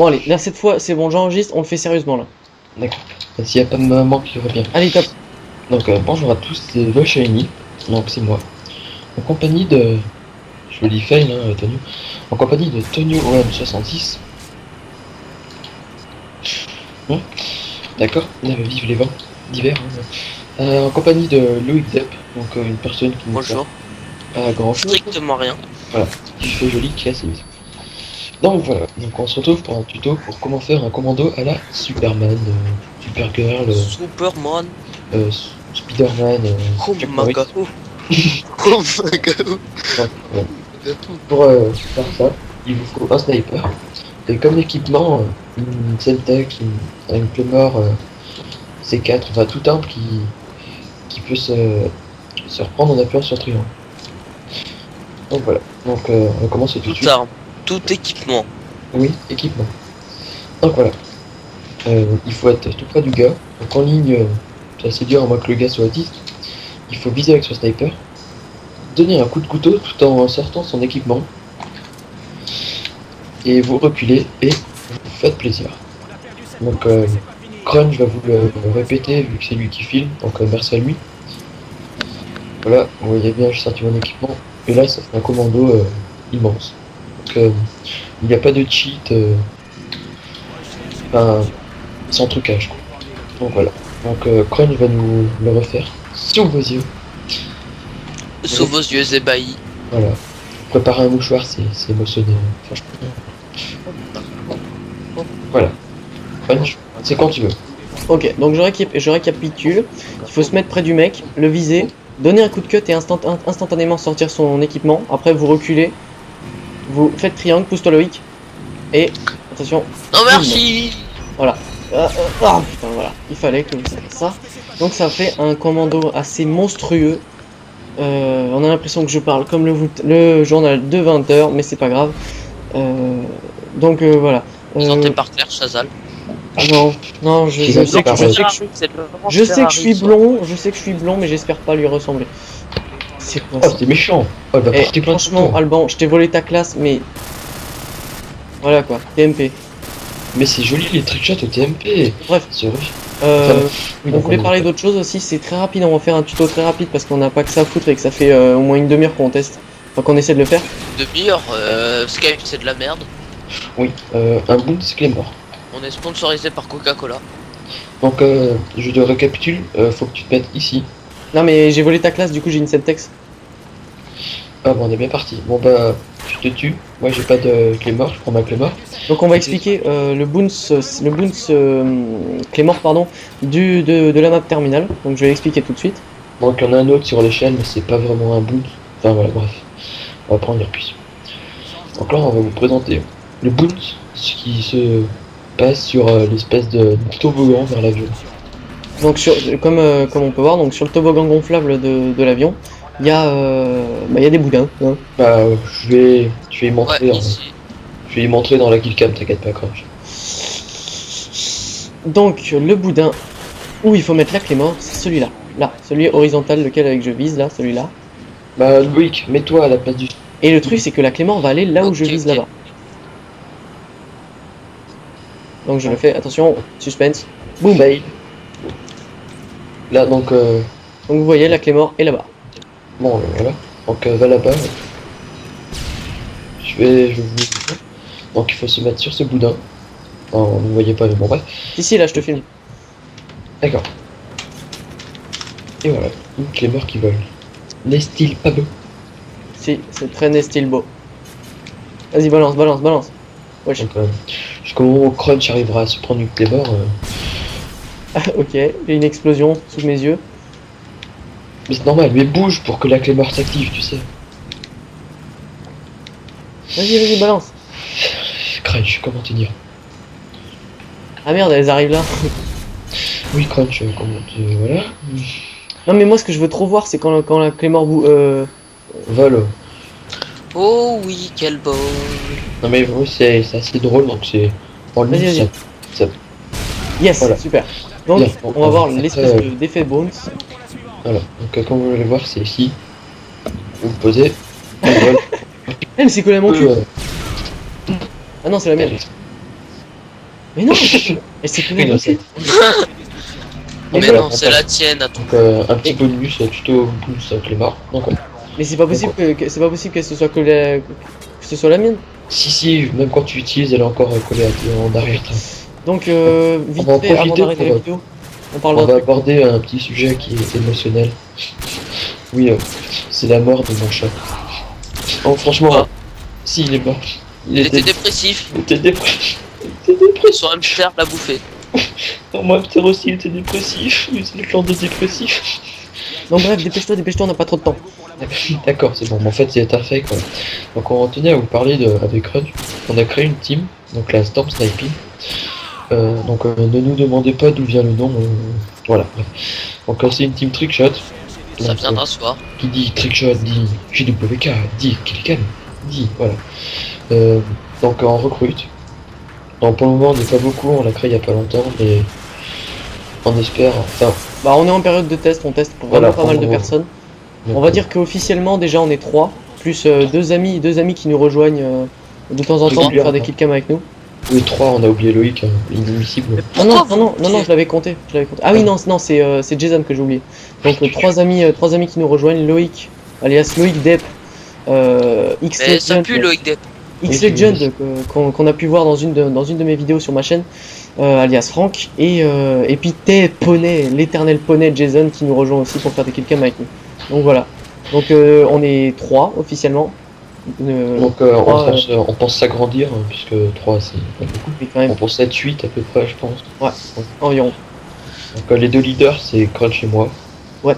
Bon allez, là cette fois c'est bon, j'enregistre, on le fait sérieusement là. D'accord. S'il n'y a pas de moment qui va bien. Allez top. Donc bonjour à tous, c'est The Shiny, donc c'est moi. En compagnie de... Je vous dis fail, hein, Tonio. En compagnie de Tonio OM66. Hein, d'accord, vive les vents d'hiver. Hein. En compagnie de Loïc Depp, donc une personne qui ne Bonjour. fait pas grand chose. Strictement rien. Voilà, qui fait joli, qui est assez vite. Donc voilà, donc on se retrouve pour un tuto pour comment faire un commando à la Superman, Supergirl, Superman. Spiderman, Oh Chuck my Norris. god. Oh my god. Donc, voilà. Pour faire ça, il vous faut un sniper. Et comme équipement, une Semtex, une Claymore C4, enfin toute arme qui peut se reprendre en appuyant sur triangle. Donc voilà, donc on va commencer tout de Toute suite. arme. Tout équipement. Oui, équipement. Donc voilà, il faut être tout près du gars. Donc en ligne, c'est assez dur à moins que le gars soit à 10. Il faut viser avec son sniper. Donner un coup de couteau tout en sortant son équipement. Et vous reculez et vous faites plaisir. Donc Crunch va vous le répéter vu que c'est lui qui filme, donc merci à lui. Voilà, vous voyez bien, j'ai sorti mon équipement. Et là, ça fait un commando immense. Donc il n'y a pas de cheat, enfin, sans trucage. Quoi. Donc voilà, donc Crunch va nous le refaire sous vos yeux. Sous vos yeux ébahis. Voilà, préparer un mouchoir, c'est émotionnel, franchement. Voilà, Crunch, c'est quand tu veux. Ok, donc je récapitule. Il faut se mettre près du mec, le viser, donner un coup de cut et instantanément sortir son équipement. Après vous reculez, vous faites triangle, pousse-toi Loïc. Et attention. Non merci. Voilà. Putain voilà, il fallait que ça fasse ça. Donc ça fait un commando assez monstrueux. On a l'impression que je parle comme le journal de 20h, mais c'est pas grave. Donc voilà. Santé par Claire Chazal. Non, je sais que je suis blond, mais j'espère pas lui ressembler. C'est quoi ça? Oh, c'est méchant. Oh, il va porter plein de franchement, couteaux. Alban, je t'ai volé ta classe, mais voilà quoi, TMP. Mais c'est joli les trickshots au TMP. Bref, C'est vrai. on voulait parler d'autre chose aussi, c'est très rapide, on va faire un tuto très rapide parce qu'on n'a pas que ça à foutre et que ça fait au moins une demi-heure qu'on teste, enfin qu'on essaie de le faire. Demi-heure, Skype c'est de la merde. Oui, un boom c'est Claymore. On est sponsorisé par Coca-Cola. Donc je te récapitule, faut que tu te mettes ici. Non mais j'ai volé ta classe, du coup j'ai une Semtex. Ah bon, on est bien parti. Bon bah, tu te tues. Moi j'ai pas de Claymore, je prends ma Claymore. Donc on va expliquer le boons Claymore pardon de la map terminale. Donc je vais l'expliquer tout de suite. Donc il y en a un autre sur l'échelle, mais c'est pas vraiment un boom. Enfin voilà, bref. On va prendre plus. Donc là on va vous présenter le boom, ce qui se passe sur l'espèce de toboggan vers l'avion. Donc comme on peut voir, donc sur le toboggan gonflable de l'avion, il y a des boudins. Hein. Bah je vais y montrer. Ouais, ici. Je vais y montrer dans la killcam, t'inquiète pas, Crunch. Donc le boudin où il faut mettre la Claymore, c'est celui-là. Là, celui horizontal lequel avec je vise, là, celui-là. Bah Loïc, mets-toi à la place du... Et le truc c'est que la Claymore va aller là où je vise là-bas. Donc je le fais, attention, suspense. Boum. Fail. Là donc... Donc vous voyez la Claymore est là-bas. Bon voilà. Donc va là-bas. Je vous... Donc il faut se mettre sur ce boudin. Enfin, vous ne voyez pas mais bon bref. Ici là je te filme. D'accord. Et voilà. Une Claymore qui vole. Les styles pas beau. Si, c'est très style beau. Vas-y balance. Wesh. Donc jusqu'au moment où Crunch arrivera à se prendre une Claymore... Ok, j'ai une explosion sous mes yeux. Mais c'est normal, mais bouge pour que la Claymore s'active, tu sais. Vas-y, balance. Crunch, comment te dire? Ah merde, elles arrivent là. Oui, Crunch, comment te... Voilà. Non mais moi ce que je veux trop voir c'est quand la Claymore Vol. Oh oui, quel beau. Non mais oui, c'est assez drôle, donc c'est... En ligne, Vas-y. ça... Yes, Voilà. super. Donc Bien, on va voir après, l'espèce d'effet bones. Voilà, donc comme vous allez voir, c'est ici. Vous vous posez, on vole. Elle s'est collée à mon cul. Ah non c'est la mienne. Mais non, et c'est plus Oui, non, là-dessus. Mais voilà, non, on c'est passe. la tienne à ton. Donc un petit bonus tuto boost Clément. Donc Mais c'est pas possible c'est pas possible que ce soit que ce soit la mienne. si, même quand tu utilises, elle est encore collée en arrière-train. Donc On vite va en fait, avant profiter d'arrêter la pour, vidéo, on parle on d'un va truc. aborder un petit sujet qui est émotionnel. Oui, c'est la mort de mon chat. Oh, franchement, Ah. si, il est mort. Il était dépressif. Il était dépressif. Il était dépressif. Son hamster l'a bouffé. Non, mon hamster aussi, il était dépressif. C'est le genre de dépressif. Donc bref, dépêche-toi, dépêche-toi, on n'a pas trop de temps. D'accord, c'est bon. Mais en fait, c'est fait quoi. Donc, on tenait à vous parler avec Crunch. On a créé une team, donc la Storm Sniping. Donc, ne nous demandez pas d'où vient le nom. Voilà, bref. Donc, c'est une team trickshot. Ça Donc, viendra ce soir. qui dit trickshot dit JWK, dit Killican, dit voilà. Donc on recrute. Donc pour le moment on n'est pas beaucoup, on l'a créé il y a pas longtemps, mais on espère. Enfin, Bah on est en période de test, on teste pour Voilà, vraiment pas mal de on- personnes. donc, On va dire qu'officiellement déjà on est 3, plus deux amis qui nous rejoignent de temps en temps pour faire des Régulièrement. killcams avec nous. les trois, on a oublié Loïc, hein, l'inadmissible. Non, non, Pourquoi non, vous non, non, non, je l'avais compté, Ah oui, non, non, c'est Jason que j'ai oublié. Donc trois amis qui nous rejoignent, Loïc, alias Loïc Depp, X Mais ça Legend, pue Loïc Depp. X Oui, Legend qu'on a pu voir dans une de mes vidéos sur ma chaîne, alias Franck, et puis Tay Poney, l'éternel Poney Jason qui nous rejoint aussi pour faire des killcams avec nous. Donc voilà. Donc on est 3 officiellement. Donc trois, on pense s'agrandir, hein, puisque 3 c'est pas beaucoup. mais quand même, On pense 7-8 à peu près, je pense. environ. Donc les deux leaders, c'est Crunch et moi. Ouais.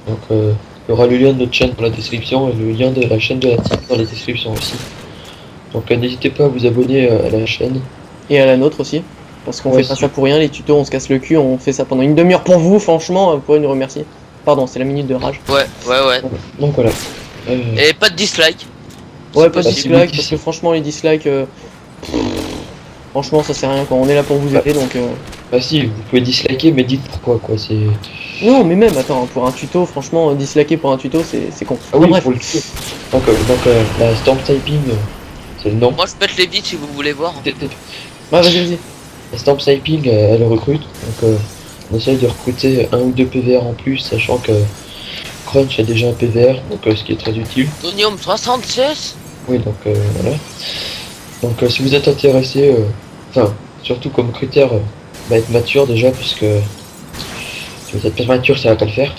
Donc il y aura le lien de notre chaîne dans la description et le lien de la chaîne de la team dans la description aussi. Donc n'hésitez pas à vous abonner à la chaîne. Et à la nôtre aussi. Parce qu'on Ouais, fait pas si. ça pour rien, les tutos, on se casse le cul, on fait ça pendant une demi-heure pour vous, franchement, vous pourrez nous remercier. Pardon, c'est la minute de rage. Ouais. Donc voilà. Et pas de dislike. Ouais, C'est pas de possible. dislike, parce que franchement, les dislikes, franchement, ça sert à rien, quoi. On est là pour vous aider, donc... Bah si, vous pouvez disliker, mais dites pourquoi quoi. C'est. Non, mais même, attends, pour un tuto, franchement, disliker pour un tuto, c'est con. Ah Bon, oui, bref. pour le tuto. Donc la Storm Typing, c'est le nom. Moi je pète les bits si vous voulez voir. Ouais, vas-y. La Storm Typing, elle recrute. Donc on essaye de recruter un ou deux PVR en plus, sachant que Crunch a déjà un PVR, donc ce qui est très utile. Tonium 76. Oui, donc voilà. Donc si vous êtes intéressé, enfin, surtout comme critère, être mature déjà, puisque si vous êtes pas mature, ça va pas le faire.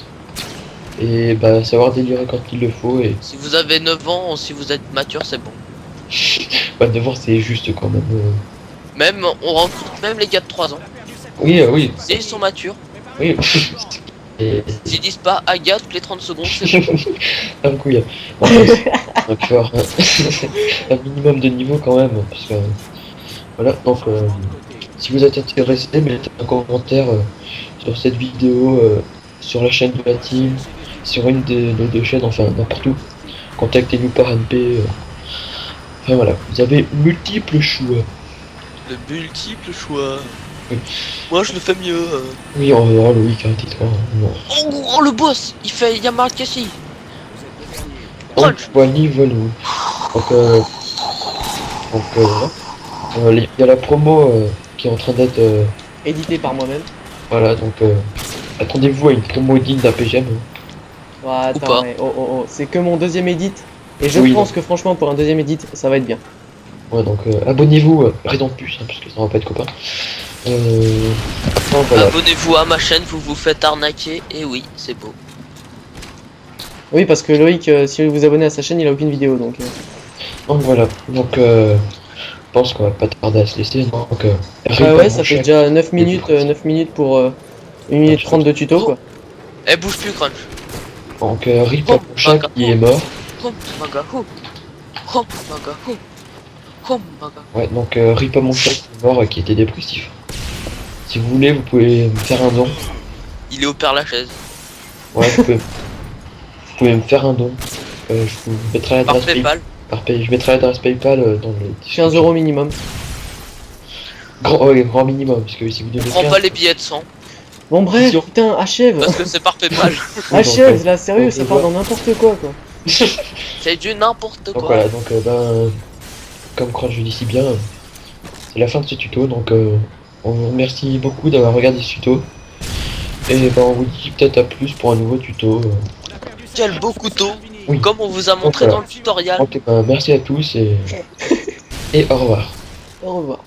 Et bah savoir délirer quand il le faut, et Si vous avez 9 ans, si vous êtes mature, c'est bon. bah devoir c'est juste quand même. Même, on recrute même les gars de 3 ans. Oui, oui, S'ils sont matures, oui. Et s'ils disent pas Aga toutes les 30 secondes, c'est bon. un coup, donc il faut avoir un minimum de niveau quand même, parce que voilà, donc si vous êtes intéressé, mettez un commentaire sur cette vidéo, sur la chaîne de la team, sur une de nos deux chaînes, enfin n'importe où. Contactez-nous par MP. Enfin voilà, vous avez multiples choix. Le multiple choix. Oui. Moi je le fais mieux. Oui, on verra Loïc, un titre. Non. Oh le boss, il fait Yamakasi. On voit niveau nous. Donc voilà. Il y a la promo qui est en train d'être. Édité par moi-même. Voilà, donc attendez-vous à une promo digne d'un PGM. Ouais, attends, pas. ouais, oh, c'est que mon deuxième edit. Et je Oui, pense donc. que franchement, pour un deuxième edit, ça va être bien. Ouais, donc abonnez-vous, Raison de plus, hein, parce que ça va pas être copain. Enfin, voilà. Abonnez-vous à ma chaîne, vous vous faites arnaquer. Et oui, c'est beau. Oui, parce que Loïc, si vous vous abonnez à sa chaîne, il a aucune vidéo, donc... Donc voilà, donc je pense qu'on va pas tarder à se laisser. Donc, Ah ouais, ça fait déjà 9 minutes, 9 minutes pour 1 minute 30 de tuto, quoi. Eh, bouge plus, Crunch. Donc Rip à mon chat qui est mort. Home, maga, ho. Home, maga, ho. Home, maga. Ouais, donc Rip à mon chat qui est mort, qui était dépressif. Si vous voulez, vous pouvez me faire un don. Il est au Père Lachaise. Ouais, vous pouvez me faire un don. Je vous mettrai Par l'adresse PayPal. Je mettrai l'adresse PayPal dans le 15 € minimum. Grand minimum, parce que si vous devez Prends faire. pas les billets de 100. Bon bref, Sûr. putain, achève. Parce que c'est par PayPal. Achève, là, sérieux, donc, ça je part vois. dans n'importe quoi, quoi. C'est du n'importe Donc quoi. voilà, donc comme Crunch je dis si bien, c'est la fin de ce tuto, donc On vous remercie beaucoup d'avoir regardé ce tuto. Et ben on vous dit peut-être à plus pour un nouveau tuto. Quel beau couteau. Oui. Comme on vous a montré Donc, dans le tutoriel. Donc, merci à tous et au revoir. Au revoir.